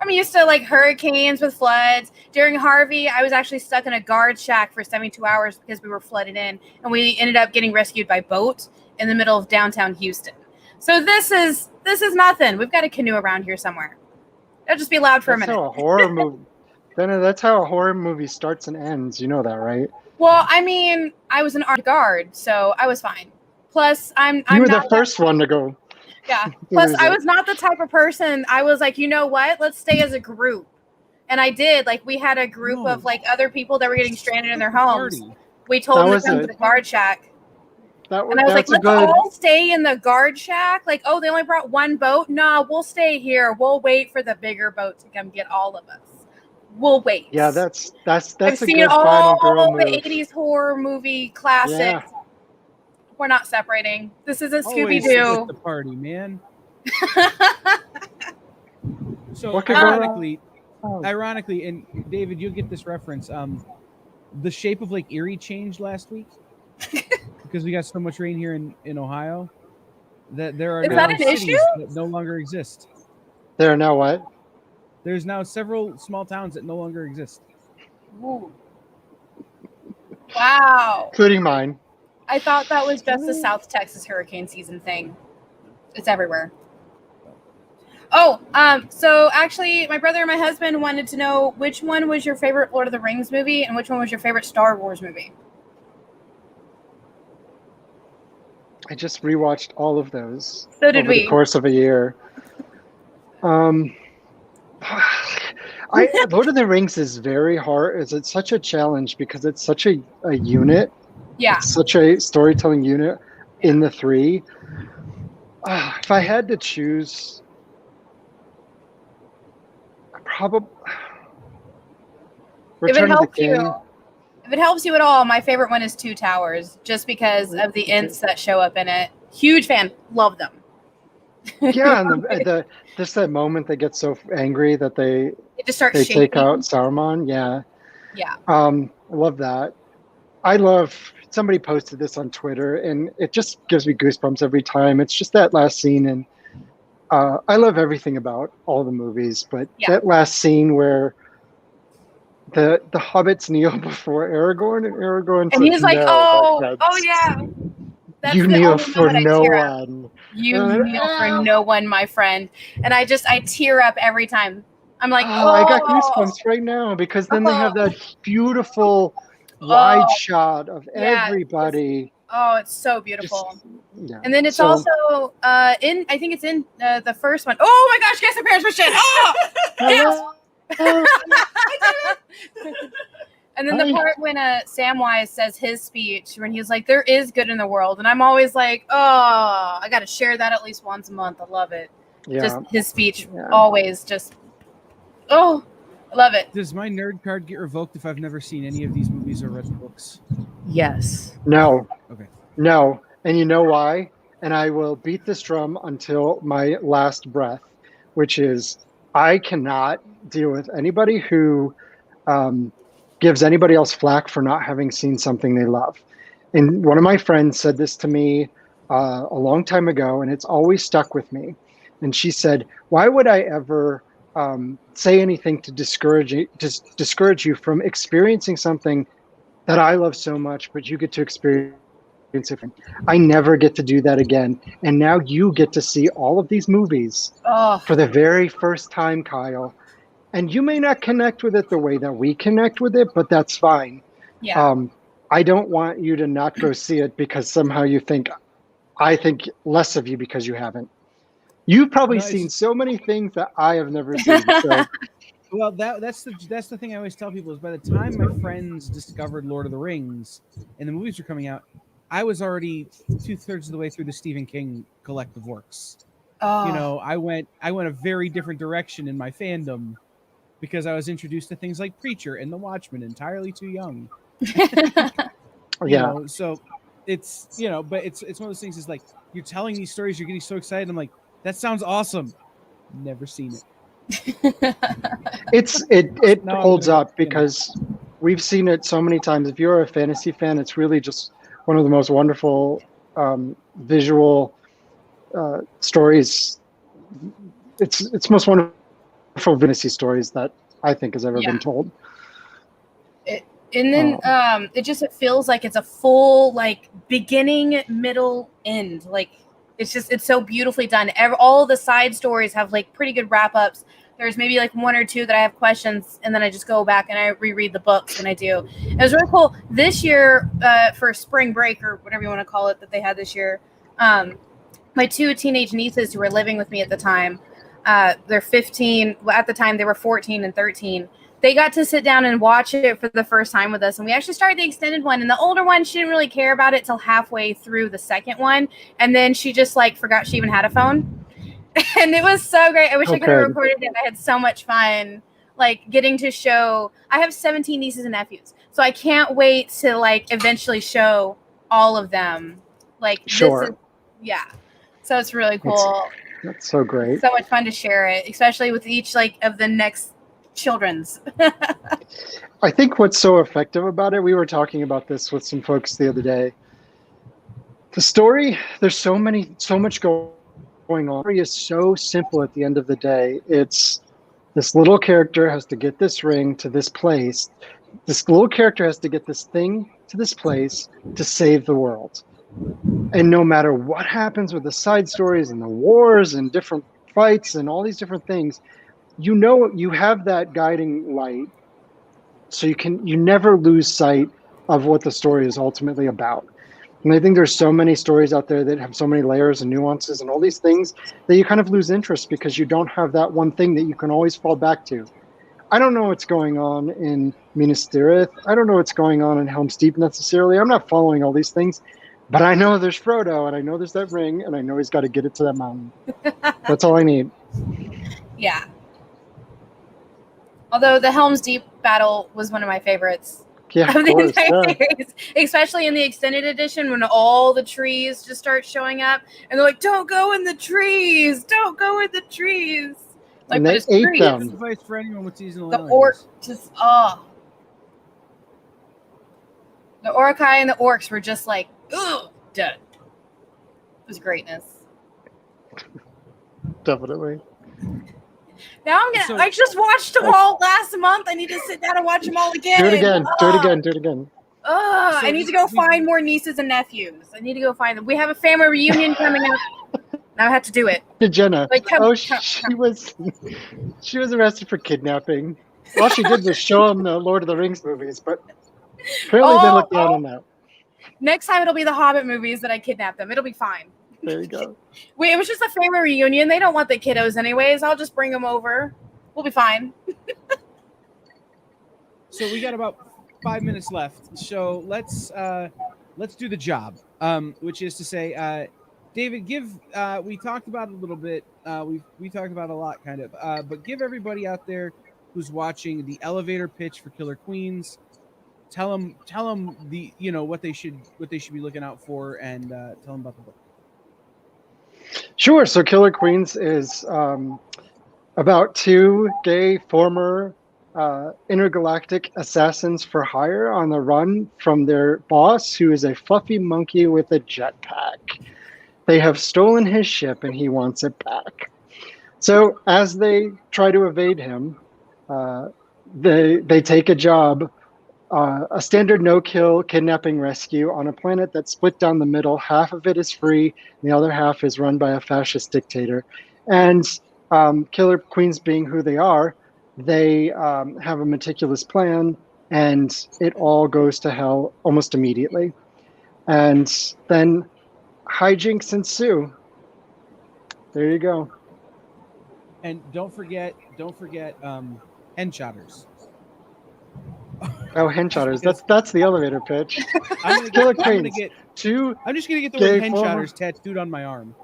used to like hurricanes with floods. During Harvey, I was actually stuck in a guard shack for 72 hours because we were flooded in, and we ended up getting rescued by boat in the middle of downtown Houston. So this is nothing. We've got a canoe around here somewhere. It'll just be loud for a minute. That's how a horror movie. Jenna, that's how a horror movie starts and ends. You know that, right? Well, I mean, I was an armed guard, so I was fine. Plus, I'm You were not the first one to go. Yeah. Plus, I was not the type of person. I was like, you know what? Let's stay as a group. And I did. Like, we had a group of like other people that were getting stranded in their homes. We told them to come to the guard shack. And I was like, let's all stay in the guard shack. Like, oh, they only brought one boat? No, we'll stay here. We'll wait for the bigger boat to come get all of us. We'll wait. Yeah, that's I've a seen good final girl the move. 80s horror movie classics. Yeah. We're not separating. This isn't Always Scooby-Doo. the party, man. So What could ironically, and David, you'll get this reference. The shape of Lake Erie changed last week because we got so much rain here in Ohio that there are now cities that no longer exist. There are now what? There's now several small towns that no longer exist. Ooh. Wow. Including mine. I thought that was just a South Texas hurricane season thing. It's everywhere. Oh, so actually, my brother and my husband wanted to know which one was your favorite Lord of the Rings movie and which one was your favorite Star Wars movie. I just rewatched all of those. So did we. Over the course of a year. Lord of the Rings is very hard. It's such a challenge because it's such a unit. Yeah. It's such a storytelling unit in the three. If I had to choose, probably Return of the King. If it helps you at all, my favorite one is Two Towers, just because of the Ents that show up in it. Huge fan, love them. Yeah, and just that moment they get so angry that they just start shaking. Take out Saruman. Yeah. I love that. Somebody posted this on Twitter, and it just gives me goosebumps every time. It's just that last scene, and I love everything about all the movies, but that last scene where the hobbits kneel before Aragorn, and Aragorn and says, he's like, no, oh yeah. That's you kneel for no one. You kneel for no one, my friend. And I tear up every time. I'm like, I got goosebumps right now because then they have that beautiful wide shot of everybody. It's so beautiful. And then it's also I think it's in the first one. Oh my gosh, guess the parents were shit. Oh, yes. And then the part when Samwise says his speech, when he's like, there is good in the world. And I'm always like, oh, I got to share that at least once a month. I love it. Yeah. Just his speech always just, I love it. Does my nerd card get revoked if I've never seen any of these movies or read the books? Yes. No. Okay. No. And you know why? And I will beat this drum until my last breath, which is I cannot deal with anybody who gives anybody else flack for not having seen something they love. And one of my friends said this to me a long time ago, and it's always stuck with me. And she said, why would I ever say anything to discourage you from experiencing something that I love so much, but you get to experience it. I never get to do that again. And now you get to see all of these movies for the very first time, Kyle. And you may not connect with it the way that we connect with it, but that's fine. Yeah. I don't want you to not go see it because somehow I think less of you because you haven't. You've probably seen so many things that I have never seen. So. Well, that's the thing I always tell people is by the time my friends discovered Lord of the Rings and the movies were coming out, I was already 2/3 of the way through the Stephen King collective works. Oh. I went a very different direction in my fandom because I was introduced to things like Preacher and The Watchmen entirely too young. So it's but it's one of those things is like you're telling these stories, you're getting so excited. I'm like, that sounds awesome. Never seen it. It holds up because we've seen it so many times. If you're a fantasy fan, it's really just one of the most wonderful visual stories. It's most wonderful fantasy stories that I think has ever been told. It feels like it's a full like beginning, middle, end. Like it's so beautifully done. All the side stories have like pretty good wrap ups. There's maybe like one or two that I have questions, and then I just go back and I reread the books when I do. It was really cool this year for spring break or whatever you want to call it that they had this year. My two teenage nieces who were living with me at the time, they're 15. At the time, they were 14 and 13. They got to sit down and watch it for the first time with us. And we actually started the extended one. And the older one, she didn't really care about it till halfway through the second one. And then she just like forgot she even had a phone. And it was so great. I wish I could have recorded it. I had so much fun like getting to show. I have 17 nieces and nephews. So I can't wait to like eventually show all of them. Like sure. So it's really cool. That's so great. It's so much fun to share it, especially with each like of the next children's. I think what's so effective about it, we were talking about this with some folks the other day. The story, there's so much going on. The story is so simple at the end of the day. It's this little character has to get this ring to this place. This little character has to get this thing to this place to save the world. And no matter what happens with the side stories and the wars and different fights and all these different things, you have that guiding light, so you never lose sight of what the story is ultimately about. And I think there's so many stories out there that have so many layers and nuances and all these things that you kind of lose interest because you don't have that one thing that you can always fall back to. I don't know what's going on in Minas Tirith. I don't know what's going on in Helm's Deep necessarily. I'm not following all these things, but I know there's Frodo and I know there's that ring and I know he's got to get it to that mountain. That's all I need. Yeah. Although the Helm's Deep battle was one of my favorites of the entire series, especially in the extended edition when all the trees just start showing up and they're like, "Don't go in the trees! Don't go in the trees!" Like, and they ate them. Advice for anyone with seasonal allergies. The orcs just the Orcai and the orcs were just like, ugh, dead. It was greatness. Definitely. Now I just watched them all last month. I need to sit down and watch them all again. Do it again. Do it again. I need to go find more nieces and nephews. I need to go find them. We have a family reunion coming up. Now I have to do it. Jenna. She was arrested for kidnapping. All she did was show them the Lord of the Rings movies, but apparently they look down on that. Next time it'll be the Hobbit movies that I kidnap them. It'll be fine. There you go. It was just a family reunion. They don't want the kiddos anyways. I'll just bring them over. We'll be fine. So we got about 5 minutes left. So let's do the job, which is to say, David, we talked about it a little bit. We talked about a lot, kind of. But give everybody out there who's watching the elevator pitch for Killer Queens. Tell them what they should be looking out for, and tell them about the book. Sure. So Killer Queens is about two gay former intergalactic assassins for hire on the run from their boss, who is a fluffy monkey with a jetpack. They have stolen his ship and he wants it back. So as they try to evade him, they take a job, a standard no-kill kidnapping rescue on a planet that's split down the middle. Half of it is free, and the other half is run by a fascist dictator. And Killer Queens being who they are, they have a meticulous plan, and it all goes to hell almost immediately. And then hijinks ensue. There you go. And don't forget, Henchotters. Oh, henchotters. That's the elevator pitch. I'm Killer gonna Queens. get. Two I'm just gonna get the gay word former- henchotters tattooed on my arm.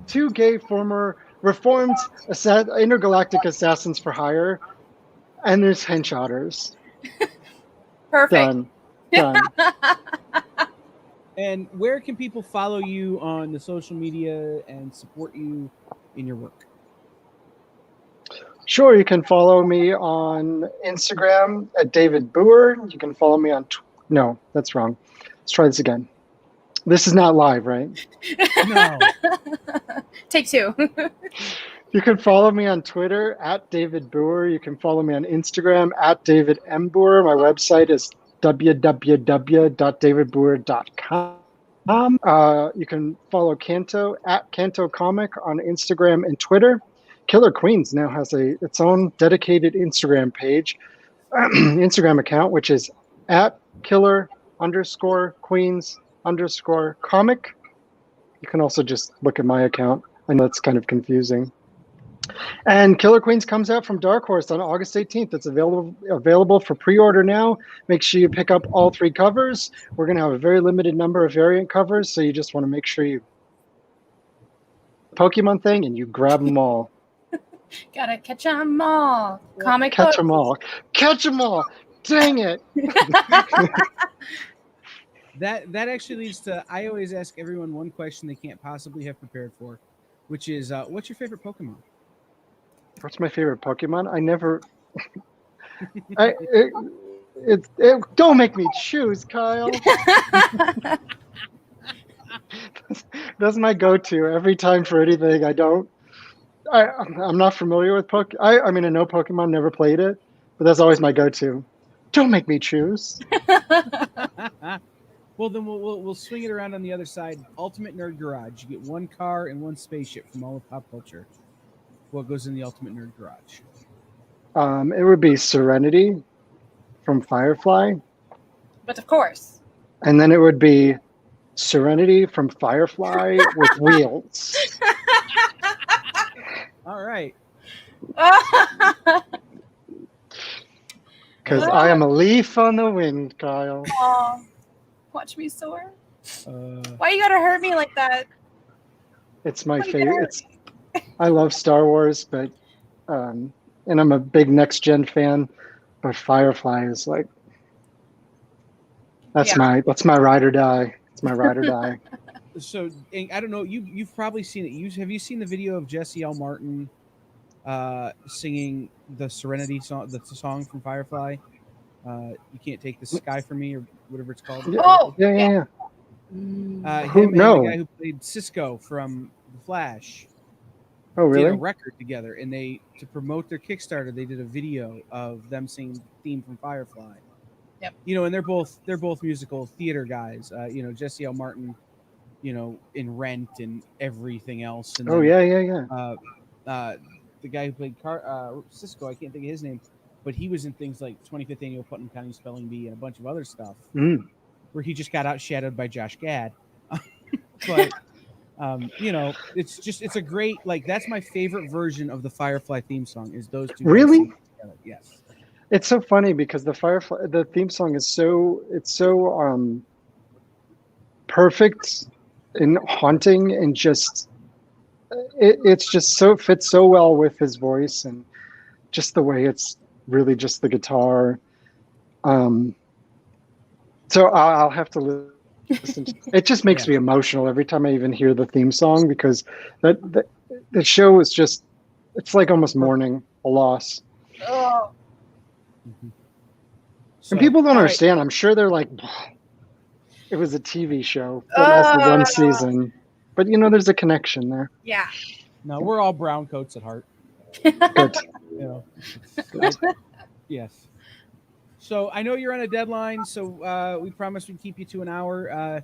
two gay former reformed intergalactic assassins for hire, and there's henchotters. Perfect. Done. And where can people follow you on the social media and support you in your work? Sure, you can follow me on Instagram at David Booher. You can follow me on. No, that's wrong. Let's try this again. This is not live, right? No. Take two. You can follow me on Twitter at David Booher. You can follow me on Instagram at David M Booher. My website is www.davidbooher.com. You can follow Canto at Canto Comic on Instagram and Twitter. Killer Queens now has its own dedicated Instagram page, Instagram account, which is at killer_queens_comic. You can also just look at my account. I know it's kind of confusing. And Killer Queens comes out from Dark Horse on August 18th. It's available for pre-order now. Make sure you pick up all 3 covers. We're going to have a very limited number of variant covers, so you just want to make sure you Pokemon thing and you grab them all. Gotta catch 'em all. Comic Catch books. them all. Catch them all. Dang it. That actually leads to, I always ask everyone one question they can't possibly have prepared for, which is, what's your favorite Pokemon? What's my favorite Pokemon? I never. Don't make me choose, Kyle. That's my go-to every time for anything. I'm not familiar with Pokemon. I mean, I know Pokemon, never played it, but that's always my go-to. Don't make me choose. Well, then we'll swing it around on the other side. Ultimate Nerd Garage. You get 1 car and 1 spaceship from all of pop culture. What goes in the Ultimate Nerd Garage? It would be Serenity from Firefly. But of course. And then it would be Serenity from Firefly with wheels. All right. Because I am a leaf on the wind, Kyle. Aw, watch me soar. Uh, Why you gotta hurt me like that? It's my Why you favorite. gotta- I love Star Wars, but and I'm a big next gen fan. But Firefly is like that's my ride or die. It's my ride or die. So I don't know. You've probably seen it. Have you seen the video of Jesse L. Martin singing the Serenity song, the song from Firefly? You can't take the sky from me, or whatever it's called. Oh, Yeah. Him and No. the guy who played Cisco from The Flash Oh, did a really? record together, and to promote their Kickstarter, they did a video of them singing the theme from Firefly. Yep. And they're both musical theater guys. Jesse L. Martin, in Rent and everything else. And Oh, then, yeah. the guy who played Cisco, I can't think of his name, but he was in things like 25th Annual Putnam County Spelling Bee and a bunch of other stuff, where he just got outshadowed by Josh Gad. But it's a great, that's my favorite version of the Firefly theme song is those two. Really? Guys together. Yes. It's so funny because the theme song is so perfect and haunting, and just it's just so fits so well with his voice and just the way it's really just the guitar. So I'll have to listen. It just makes me emotional every time I even hear the theme song, because the show is just, it's like almost mourning a loss. Oh. Mm-hmm. And people don't understand. I'm sure they're like, it was a TV show that lasted 1 season, but there's a connection there. Yeah. No, we're all brown coats at heart. Good. Yes. So I know you're on a deadline, so we promised we'd keep you to an hour.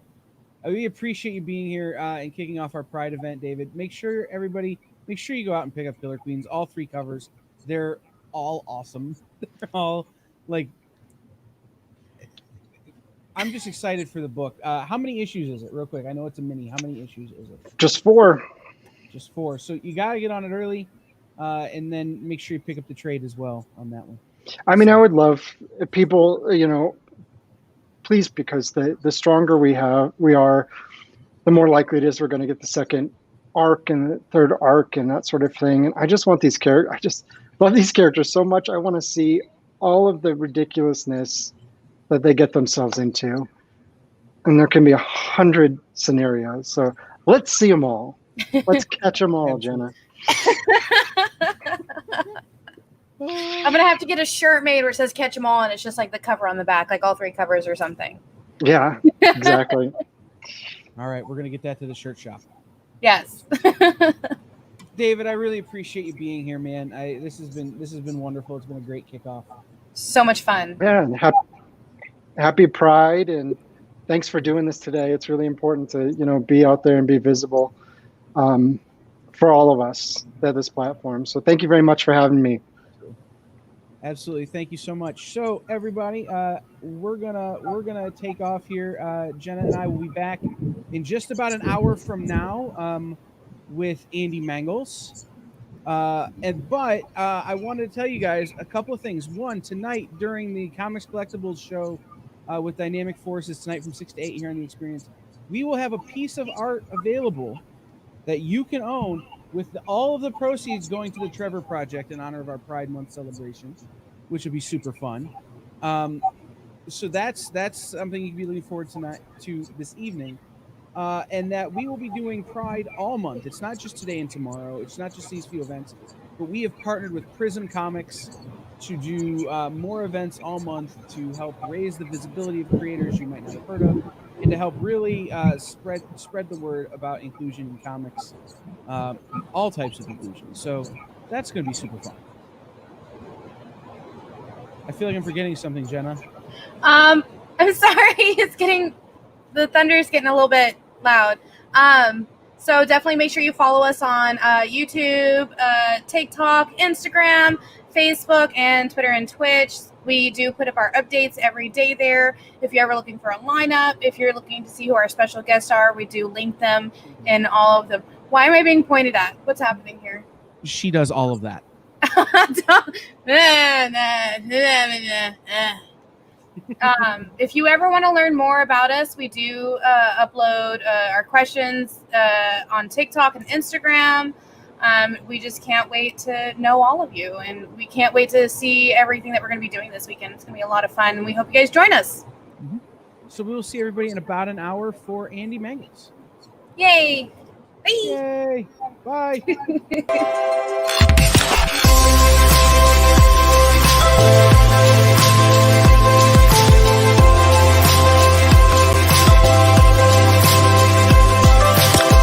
We appreciate you being here and kicking off our Pride event, David. Make sure you go out and pick up Killer Queens, all 3 covers. They're all awesome. They're all I'm just excited for the book. How many issues is it, real quick? I know it's a mini. How many issues is it? Just 4. Just 4. So you got to get on it early. and then make sure you pick up the trade as well on that one. I mean, I would love if people, please, because the stronger we are, the more likely it is we're going to get the second arc and the third arc and that sort of thing. And I just want these characters. I just love these characters so much. I want to see all of the ridiculousness that they get themselves into. And there can be 100 scenarios. So let's see them all. Let's catch them all, Jenna. I'm gonna have to get a shirt made where it says "Catch 'em all" and it's just like the cover on the back, like all 3 covers or something. Yeah, exactly. All right, we're gonna get that to the shirt shop. Yes. David, I really appreciate you being here, man. This has been wonderful. It's been a great kickoff. So much fun. Yeah, and happy Pride, and thanks for doing this today. It's really important to be out there and be visible for all of us at this platform. So thank you very much for having me. Absolutely, thank you so much. So everybody, we're gonna take off here. Jenna and I will be back in just about an hour from now with Andy Mangles. But I wanted to tell you guys a couple of things. One, tonight during the Comics Collectibles show with Dynamic Forces tonight from 6 to 8 here on The Experience, we will have a piece of art available that you can own with all of the proceeds going to the Trevor Project in honor of our Pride Month celebration, which will be super fun. So that's something you can be looking forward to this evening. And that we will be doing Pride all month. It's not just today and tomorrow. It's not just these few events, but we have partnered with Prism Comics to do more events all month to help raise the visibility of creators you might not have heard of, and to help really spread the word about inclusion in comics, all types of inclusion. So that's going to be super fun. I feel like I'm forgetting something, Jenna. I'm sorry. The thunder is getting a little bit loud. So definitely make sure you follow us on YouTube, TikTok, Instagram, Facebook, and Twitter and Twitch. We do put up our updates every day there. If you're ever looking for a lineup, if you're looking to see who our special guests are, we do link them in all of them. Why am I being pointed at? What's happening here? She does all of that. If you ever want to learn more about us, we do upload our questions on TikTok and Instagram. We just can't wait to know all of you, and we can't wait to see everything that we're going to be doing this weekend. It's going to be a lot of fun, and we hope you guys join us. Mm-hmm. So we will see everybody in about an hour for Andy Mangles. Yay! Bye! Yay! Bye!